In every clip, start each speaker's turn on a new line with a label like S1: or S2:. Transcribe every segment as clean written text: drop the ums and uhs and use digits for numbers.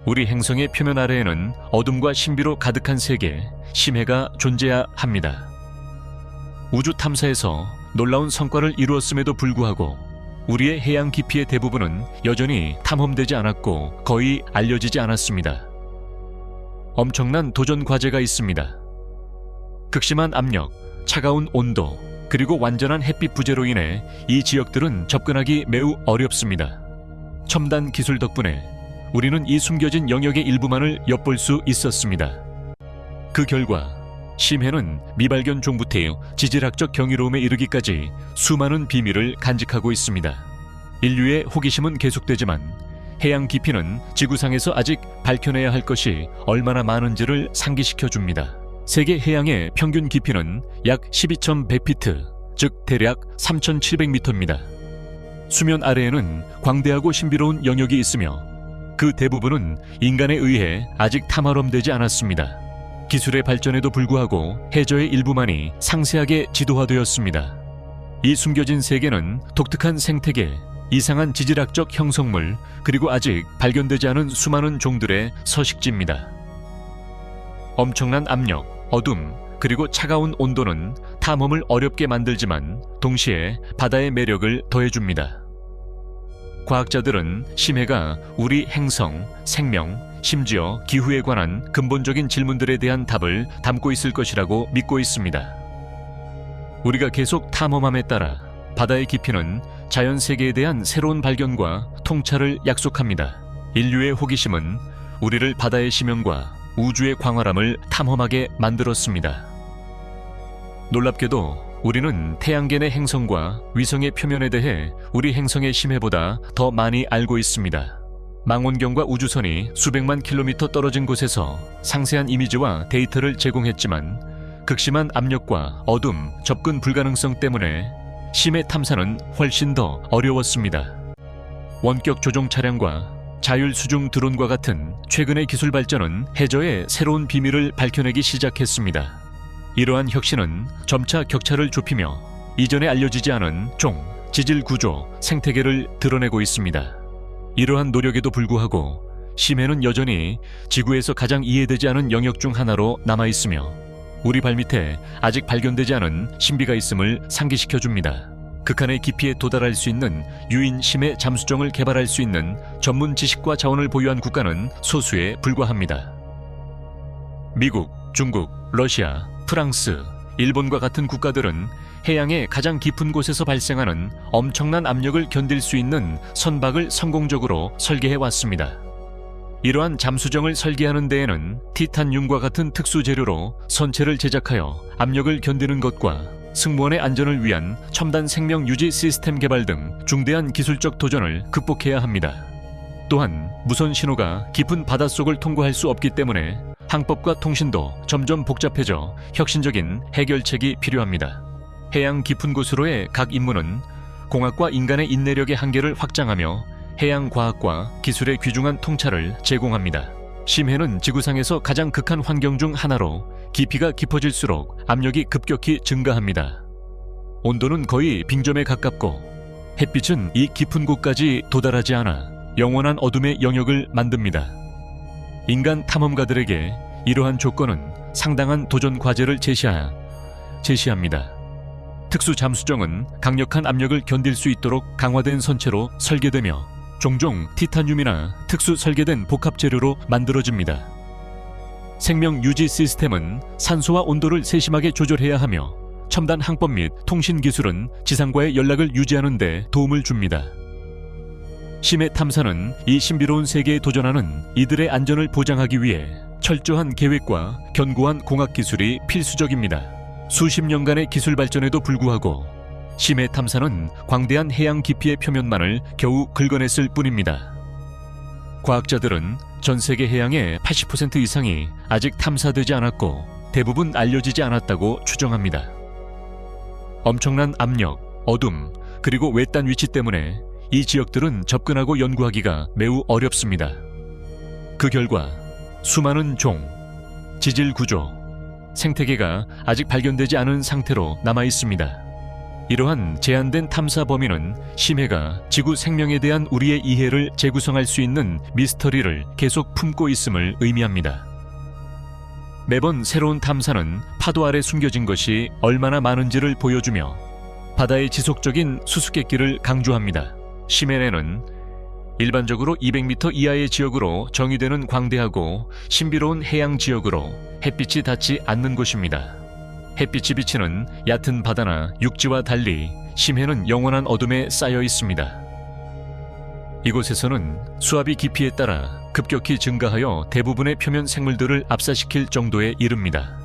S1: 우리 행성의 표면 아래에는 어둠과 신비로 가득한 세계, 심해가 존재해야 합니다. 우주 탐사에서 놀라운 성과를 이루었음에도 불구하고 우리의 해양 깊이의 대부분은 여전히 탐험되지 않았고 거의 알려지지 않았습니다. 엄청난 도전 과제가 있습니다. 극심한 압력, 차가운 온도, 그리고 완전한 햇빛 부재로 인해 이 지역들은 접근하기 매우 어렵습니다. 첨단 기술 덕분에 우리는 이 숨겨진 영역의 일부만을 엿볼 수 있었습니다. 그 결과 심해는 미발견 종부터의 지질학적 경이로움에 이르기까지 수많은 비밀을 간직하고 있습니다. 인류의 호기심은 계속되지만 해양 깊이는 지구상에서 아직 밝혀내야 할 것이 얼마나 많은지를 상기시켜 줍니다. 세계 해양의 평균 깊이는 약 12,100피트, 즉 대략 3,700m입니다. 수면 아래에는 광대하고 신비로운 영역이 있으며 그 대부분은 인간에 의해 아직 탐험되지 않았습니다. 기술의 발전에도 불구하고 해저의 일부만이 상세하게 지도화되었습니다. 이 숨겨진 세계는 독특한 생태계, 이상한 지질학적 형성물, 그리고 아직 발견되지 않은 수많은 종들의 서식지입니다. 엄청난 압력, 어둠, 그리고 차가운 온도는 탐험을 어렵게 만들지만 동시에 바다의 매력을 더해줍니다. 과학자들은 심해가 우리 행성, 생명, 심지어 기후에 관한 근본적인 질문들에 대한 답을 담고 있을 것이라고 믿고 있습니다. 우리가 계속 탐험함에 따라 바다의 깊이는 자연 세계에 대한 새로운 발견과 통찰을 약속합니다. 인류의 호기심은 우리를 바다의 심연과 우주의 광활함을 탐험하게 만들었습니다. 놀랍게도 우리는 태양계 내 행성과 위성의 표면에 대해 우리 행성의 심해보다 더 많이 알고 있습니다. 망원경과 우주선이 수백만 킬로미터 떨어진 곳에서 상세한 이미지와 데이터를 제공했지만 극심한 압력과 어둠, 접근 불가능성 때문에 심해 탐사는 훨씬 더 어려웠습니다. 원격 조종 차량과 자율 수중 드론과 같은 최근의 기술 발전은 해저의 새로운 비밀을 밝혀내기 시작했습니다. 이러한 혁신은 점차 격차를 좁히며 이전에 알려지지 않은 종, 지질 구조, 생태계를 드러내고 있습니다. 이러한 노력에도 불구하고 심해는 여전히 지구에서 가장 이해되지 않은 영역 중 하나로 남아있으며 우리 발밑에 아직 발견되지 않은 신비가 있음을 상기시켜 줍니다. 극한의 깊이에 도달할 수 있는 유인 심해 잠수정을 개발할 수 있는 전문 지식과 자원을 보유한 국가는 소수에 불과합니다. 미국, 중국, 러시아, 프랑스, 일본과 같은 국가들은 해양의 가장 깊은 곳에서 발생하는 엄청난 압력을 견딜 수 있는 선박을 성공적으로 설계해 왔습니다. 이러한 잠수정을 설계하는 데에는 티탄륨과 같은 특수 재료로 선체를 제작하여 압력을 견디는 것과 승무원의 안전을 위한 첨단 생명 유지 시스템 개발 등 중대한 기술적 도전을 극복해야 합니다. 또한 무선 신호가 깊은 바닷속을 통과할 수 없기 때문에 항법과 통신도 점점 복잡해져 혁신적인 해결책이 필요합니다. 해양 깊은 곳으로의 각 임무는 공학과 인간의 인내력의 한계를 확장하며 해양 과학과 기술의 귀중한 통찰을 제공합니다. 심해는 지구상에서 가장 극한 환경 중 하나로 깊이가 깊어질수록 압력이 급격히 증가합니다. 온도는 거의 빙점에 가깝고 햇빛은 이 깊은 곳까지 도달하지 않아 영원한 어둠의 영역을 만듭니다. 인간 탐험가들에게 이러한 조건은 상당한 도전 과제를 제시합니다. 특수 잠수정은 강력한 압력을 견딜 수 있도록 강화된 선체로 설계되며 종종 티탄륨이나 특수 설계된 복합 재료로 만들어집니다. 생명 유지 시스템은 산소와 온도를 세심하게 조절해야 하며 첨단 항법 및 통신 기술은 지상과의 연락을 유지하는 데 도움을 줍니다. 심해 탐사는 이 신비로운 세계에 도전하는 이들의 안전을 보장하기 위해 철저한 계획과 견고한 공학 기술이 필수적입니다. 수십 년간의 기술 발전에도 불구하고 심해 탐사는 광대한 해양 깊이의 표면만을 겨우 긁어냈을 뿐입니다. 과학자들은 전 세계 해양의 80% 이상이 아직 탐사되지 않았고 대부분 알려지지 않았다고 추정합니다. 엄청난 압력, 어둠, 그리고 외딴 위치 때문에 이 지역들은 접근하고 연구하기가 매우 어렵습니다. 그 결과 수많은 종, 지질 구조, 생태계가 아직 발견되지 않은 상태로 남아 있습니다. 이러한 제한된 탐사 범위는 심해가 지구 생명에 대한 우리의 이해를 재구성할 수 있는 미스터리를 계속 품고 있음을 의미합니다. 매번 새로운 탐사는 파도 아래 숨겨진 것이 얼마나 많은지를 보여주며 바다의 지속적인 수수께끼를 강조합니다. 심해에는 일반적으로 200m 이하의 지역으로 정의되는 광대하고 신비로운 해양 지역으로 햇빛이 닿지 않는 곳입니다. 햇빛이 비치는 얕은 바다나 육지와 달리 심해는 영원한 어둠에 쌓여 있습니다. 이곳에서는 수압이 깊이에 따라 급격히 증가하여 대부분의 표면 생물들을 압사시킬 정도에 이릅니다.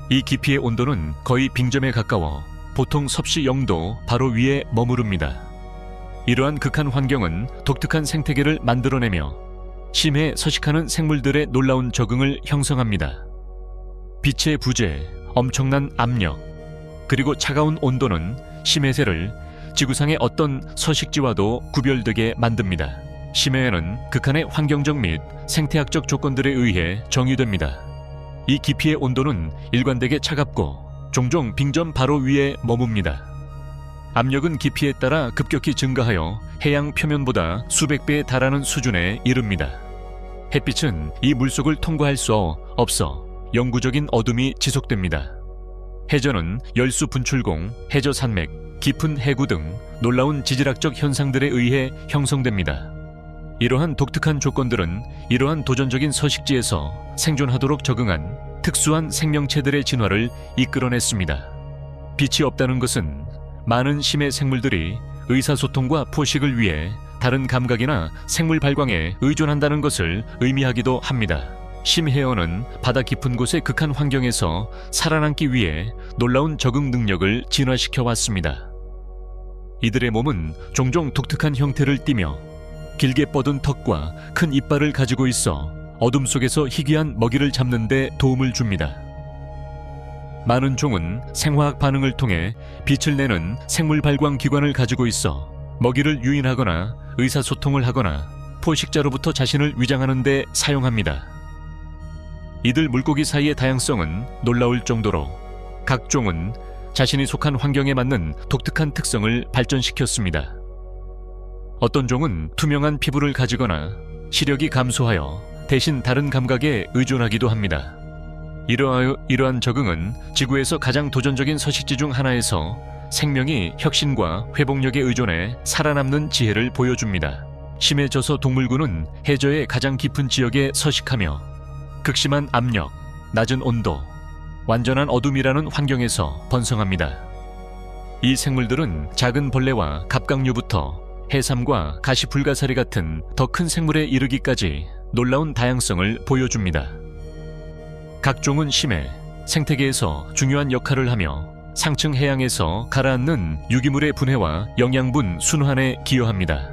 S1: 이 깊이의 온도는 거의 빙점에 가까워 보통 섭씨 0도 바로 위에 머무릅니다. 이러한 극한 환경은 독특한 생태계를 만들어내며 심해에 서식하는 생물들의 놀라운 적응을 형성합니다. 빛의 부재, 엄청난 압력, 그리고 차가운 온도는 심해새를 지구상의 어떤 서식지와도 구별되게 만듭니다. 심해에는 극한의 환경적 및 생태학적 조건들에 의해 정의됩니다. 이 깊이의 온도는 일관되게 차갑고 종종 빙점 바로 위에 머뭅니다. 압력은 깊이에 따라 급격히 증가하여 해양 표면보다 수백 배에 달하는 수준에 이릅니다. 햇빛은 이 물속을 통과할 수 없어 영구적인 어둠이 지속됩니다. 해저는 열수 분출공, 해저 산맥, 깊은 해구 등 놀라운 지질학적 현상들에 의해 형성됩니다. 이러한 독특한 조건들은 이러한 도전적인 서식지에서 생존하도록 적응한 특수한 생명체들의 진화를 이끌어냈습니다. 빛이 없다는 것은 많은 심해 생물들이 의사소통과 포식을 위해 다른 감각이나 생물 발광에 의존한다는 것을 의미하기도 합니다. 심해어는 바다 깊은 곳의 극한 환경에서 살아남기 위해 놀라운 적응 능력을 진화시켜 왔습니다. 이들의 몸은 종종 독특한 형태를 띠며 길게 뻗은 턱과 큰 이빨을 가지고 있어 어둠 속에서 희귀한 먹이를 잡는 데 도움을 줍니다. 많은 종은 생화학 반응을 통해 빛을 내는 생물 발광 기관을 가지고 있어 먹이를 유인하거나 의사소통을 하거나 포식자로부터 자신을 위장하는 데 사용합니다. 이들 물고기 사이의 다양성은 놀라울 정도로 각 종은 자신이 속한 환경에 맞는 독특한 특성을 발전시켰습니다. 어떤 종은 투명한 피부를 가지거나 시력이 감소하여 대신 다른 감각에 의존하기도 합니다. 이러한 적응은 지구에서 가장 도전적인 서식지 중 하나에서 생명이 혁신과 회복력에 의존해 살아남는 지혜를 보여줍니다. 심해 저서 동물군은 해저의 가장 깊은 지역에 서식하며 극심한 압력, 낮은 온도, 완전한 어둠이라는 환경에서 번성합니다. 이 생물들은 작은 벌레와 갑각류부터 해삼과 가시불가사리 같은 더 큰 생물에 이르기까지 놀라운 다양성을 보여줍니다. 각 종은 심해, 생태계에서 중요한 역할을 하며 상층 해양에서 가라앉는 유기물의 분해와 영양분 순환에 기여합니다.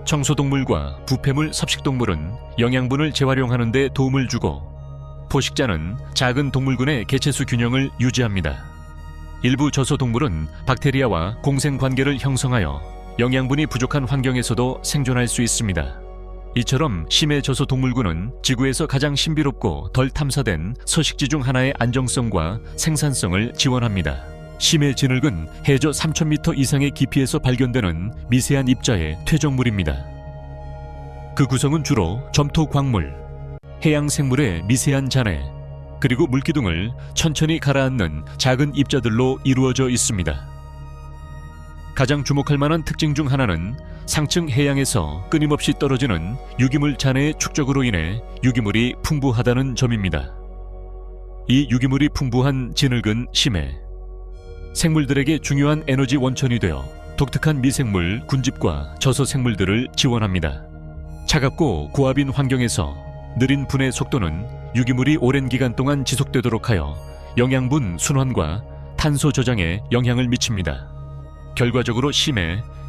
S1: 청소동물과 부패물 섭식동물은 영양분을 재활용하는 데 도움을 주고 포식자는 작은 동물군의 개체수 균형을 유지합니다. 일부 저소동물은 박테리아와 공생관계를 형성하여 영양분이 부족한 환경에서도 생존할 수 있습니다. 이처럼 심해 저소동물군은 지구에서 가장 신비롭고 덜 탐사된 서식지 중 하나의 안정성과 생산성을 지원합니다. 심해 진흙은 해저 3,000m 이상의 깊이에서 발견되는 미세한 입자의 퇴적물입니다. 그 구성은 주로 점토 광물, 해양 생물의 미세한 잔해, 그리고 물기둥을 천천히 가라앉는 작은 입자들로 이루어져 있습니다. 가장 주목할 만한 특징 중 하나는 상층 해양에서 끊임없이 떨어지는 유기물 잔해의 축적으로 인해 유기물이 풍부하다는 점입니다. 이 유기물이 풍부한 진흙은 심해 생물들에게 중요한 에너지 원천이 되어 독특한 미생물, 군집과 저소 생물들을 지원합니다. 차갑고 고압인 환경에서 느린 분해 속도는 유기물이 오랜 기간 동안 지속되도록 하여 영양분 순환과 탄소 저장에 영향을 미칩니다. 결과적으로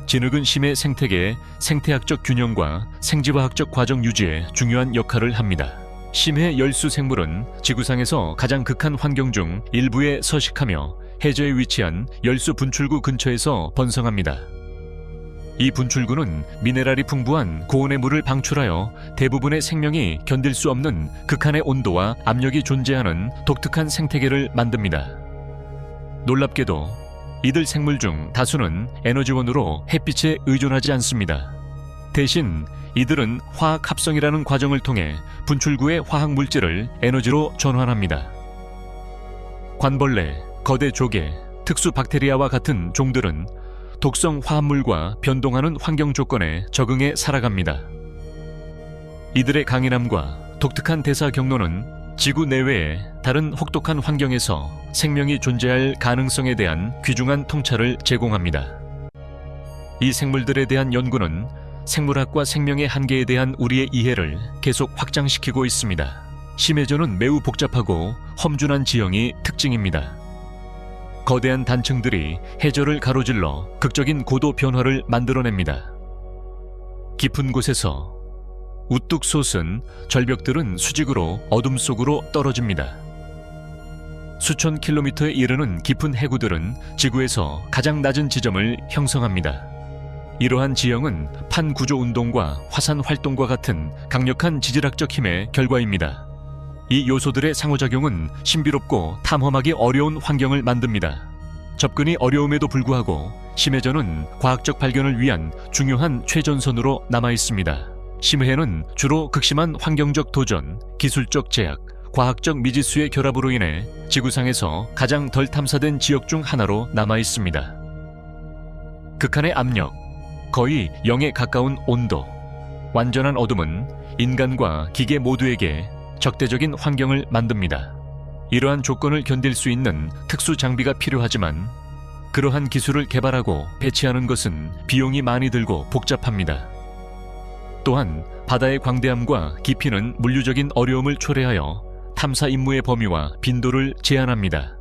S1: 진흙은 심해 생태계의 생태학적 균형과 생지화학적 과정 유지에 중요한 역할을 합니다. 심해 열수 생물은 지구상에서 가장 극한 환경 중 일부에 서식하며 해저에 위치한 열수 분출구 근처에서 번성합니다. 이 분출구는 미네랄이 풍부한 고온의 물을 방출하여 대부분의 생명이 견딜 수 없는 극한의 온도와 압력이 존재하는 독특한 생태계를 만듭니다. 놀랍게도 이들 생물 중 다수는 에너지원으로 햇빛에 의존하지 않습니다. 대신 이들은 화학 합성이라는 과정을 통해 분출구의 화학 물질을 에너지로 전환합니다. 관벌레, 거대 조개, 특수 박테리아와 같은 종들은 독성 화합물과 변동하는 환경 조건에 적응해 살아갑니다. 이들의 강인함과 독특한 대사 경로는 지구 내외의 다른 혹독한 환경에서 생명이 존재할 가능성에 대한 귀중한 통찰을 제공합니다. 이 생물들에 대한 연구는 생물학과 생명의 한계에 대한 우리의 이해를 계속 확장시키고 있습니다. 심해전은 매우 복잡하고 험준한 지형이 특징입니다. 거대한 단층들이 해저를 가로질러 극적인 고도 변화를 만들어냅니다. 깊은 곳에서 우뚝 솟은 절벽들은 수직으로 어둠 속으로 떨어집니다. 수천 킬로미터에 이르는 깊은 해구들은 지구에서 가장 낮은 지점을 형성합니다. 이러한 지형은 판구조 운동과 화산 활동과 같은 강력한 지질학적 힘의 결과입니다. 이 요소들의 상호작용은 신비롭고 탐험하기 어려운 환경을 만듭니다. 접근이 어려움에도 불구하고 심해전은 과학적 발견을 위한 중요한 최전선으로 남아 있습니다. 심해는 주로 극심한 환경적 도전, 기술적 제약, 과학적 미지수의 결합으로 인해 지구상에서 가장 덜 탐사된 지역 중 하나로 남아 있습니다. 극한의 압력, 거의 0에 가까운 온도, 완전한 어둠은 인간과 기계 모두에게 적대적인 환경을 만듭니다. 이러한 조건을 견딜 수 있는 특수 장비가 필요하지만 그러한 기술을 개발하고 배치하는 것은 비용이 많이 들고 복잡합니다. 또한 바다의 광대함과 깊이는 물리적인 어려움을 초래하여 탐사 임무의 범위와 빈도를 제한합니다.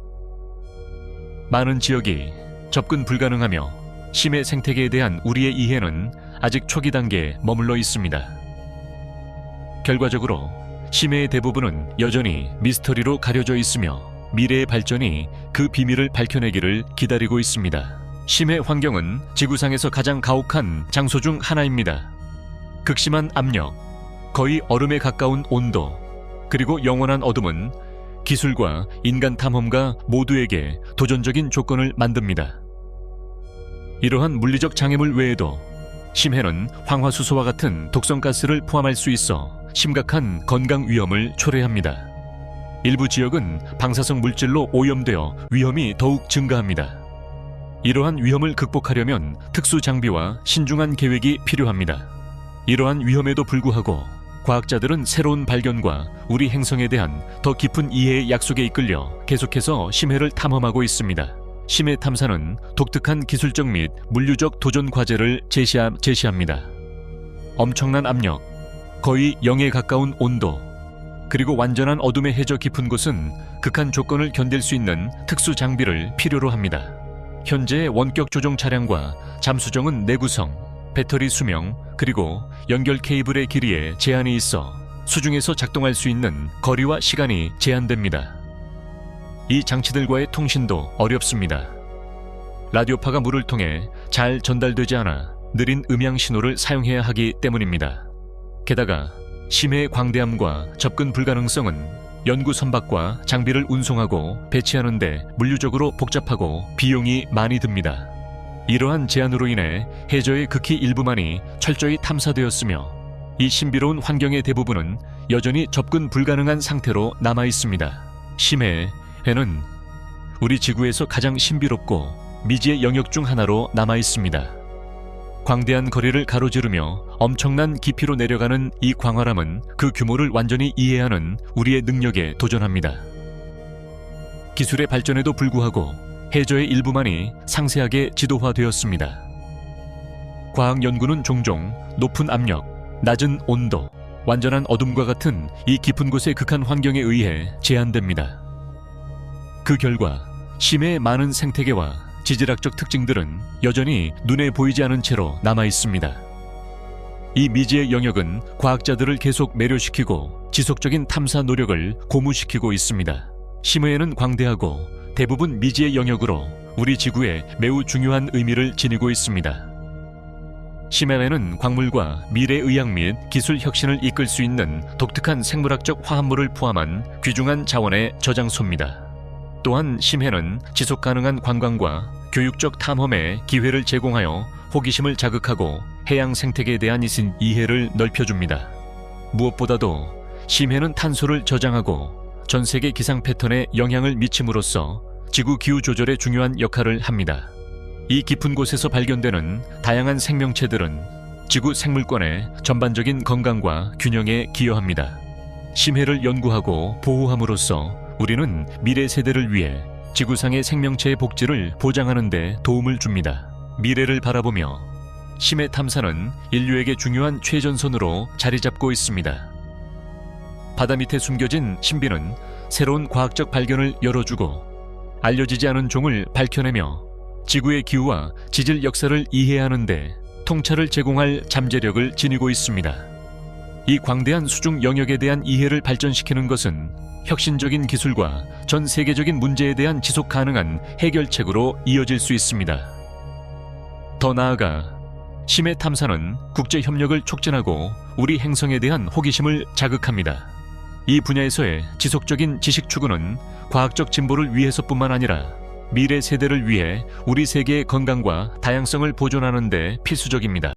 S1: 많은 지역이 접근 불가능하며 심해 생태계에 대한 우리의 이해는 아직 초기 단계에 머물러 있습니다. 결과적으로 심해의 대부분은 여전히 미스터리로 가려져 있으며 미래의 발전이 그 비밀을 밝혀내기를 기다리고 있습니다. 심해 환경은 지구상에서 가장 가혹한 장소 중 하나입니다. 극심한 압력, 거의 얼음에 가까운 온도, 그리고 영원한 어둠은 기술과 인간 탐험가 모두에게 도전적인 조건을 만듭니다. 이러한 물리적 장애물 외에도 심해는 황화수소와 같은 독성가스를 포함할 수 있어 심각한 건강 위험을 초래합니다. 일부 지역은 방사성 물질로 오염되어 위험이 더욱 증가합니다. 이러한 위험을 극복하려면 특수 장비와 신중한 계획이 필요합니다. 이러한 위험에도 불구하고 과학자들은 새로운 발견과 우리 행성에 대한 더 깊은 이해의 약속에 이끌려 계속해서 심해를 탐험하고 있습니다. 심해 탐사는 독특한 기술적 및 물리적 도전 과제를 제시합니다. 엄청난 압력, 거의 0에 가까운 온도, 그리고 완전한 어둠의 해저 깊은 곳은 극한 조건을 견딜 수 있는 특수 장비를 필요로 합니다. 현재의 원격 조종 차량과 잠수정은 내구성, 배터리 수명, 그리고 연결 케이블의 길이에 제한이 있어 수중에서 작동할 수 있는 거리와 시간이 제한됩니다. 이 장치들과의 통신도 어렵습니다. 라디오파가 물을 통해 잘 전달되지 않아 느린 음향 신호를 사용해야 하기 때문입니다. 게다가 심해의 광대함과 접근 불가능성은 연구 선박과 장비를 운송하고 배치하는 데 물리적으로 복잡하고 비용이 많이 듭니다. 이러한 제한으로 인해 해저의 극히 일부만이 철저히 탐사되었으며 이 신비로운 환경의 대부분은 여전히 접근 불가능한 상태로 남아 있습니다. 심해에는 우리 지구에서 가장 신비롭고 미지의 영역 중 하나로 남아 있습니다. 광대한 거리를 가로지르며 엄청난 깊이로 내려가는 이 광활함은 그 규모를 완전히 이해하는 우리의 능력에 도전합니다. 기술의 발전에도 불구하고 해저의 일부만이 상세하게 지도화되었습니다. 과학 연구는 종종 높은 압력, 낮은 온도, 완전한 어둠과 같은 이 깊은 곳의 극한 환경에 의해 제한됩니다. 그 결과 심해의 많은 생태계와 지질학적 특징들은 여전히 눈에 보이지 않은 채로 남아 있습니다. 이 미지의 영역은 과학자들을 계속 매료시키고 지속적인 탐사 노력을 고무시키고 있습니다. 심해에는 광대하고 대부분 미지의 영역으로 우리 지구에 매우 중요한 의미를 지니고 있습니다. 심해에는 광물과 미래의학 및 기술 혁신을 이끌 수 있는 독특한 생물학적 화합물을 포함한 귀중한 자원의 저장소입니다. 또한 심해는 지속가능한 관광과 교육적 탐험의 기회를 제공하여 호기심을 자극하고 해양 생태계에 대한 이해를 넓혀줍니다. 무엇보다도 심해는 탄소를 저장하고 전 세계 기상 패턴에 영향을 미침으로써 지구 기후 조절에 중요한 역할을 합니다. 이 깊은 곳에서 발견되는 다양한 생명체들은 지구 생물권의 전반적인 건강과 균형에 기여합니다. 심해를 연구하고 보호함으로써 우리는 미래 세대를 위해 지구상의 생명체의 복지를 보장하는 데 도움을 줍니다. 미래를 바라보며 심해 탐사는 인류에게 중요한 최전선으로 자리 잡고 있습니다. 바다 밑에 숨겨진 신비는 새로운 과학적 발견을 열어주고 알려지지 않은 종을 밝혀내며 지구의 기후와 지질 역사를 이해하는 데 통찰을 제공할 잠재력을 지니고 있습니다. 이 광대한 수중 영역에 대한 이해를 발전시키는 것은 혁신적인 기술과 전 세계적인 문제에 대한 지속 가능한 해결책으로 이어질 수 있습니다. 더 나아가 심해 탐사는 국제 협력을 촉진하고 우리 행성에 대한 호기심을 자극합니다. 이 분야에서의 지속적인 지식 추구는 과학적 진보를 위해서뿐만 아니라 미래 세대를 위해 우리 세계의 건강과 다양성을 보존하는 데 필수적입니다.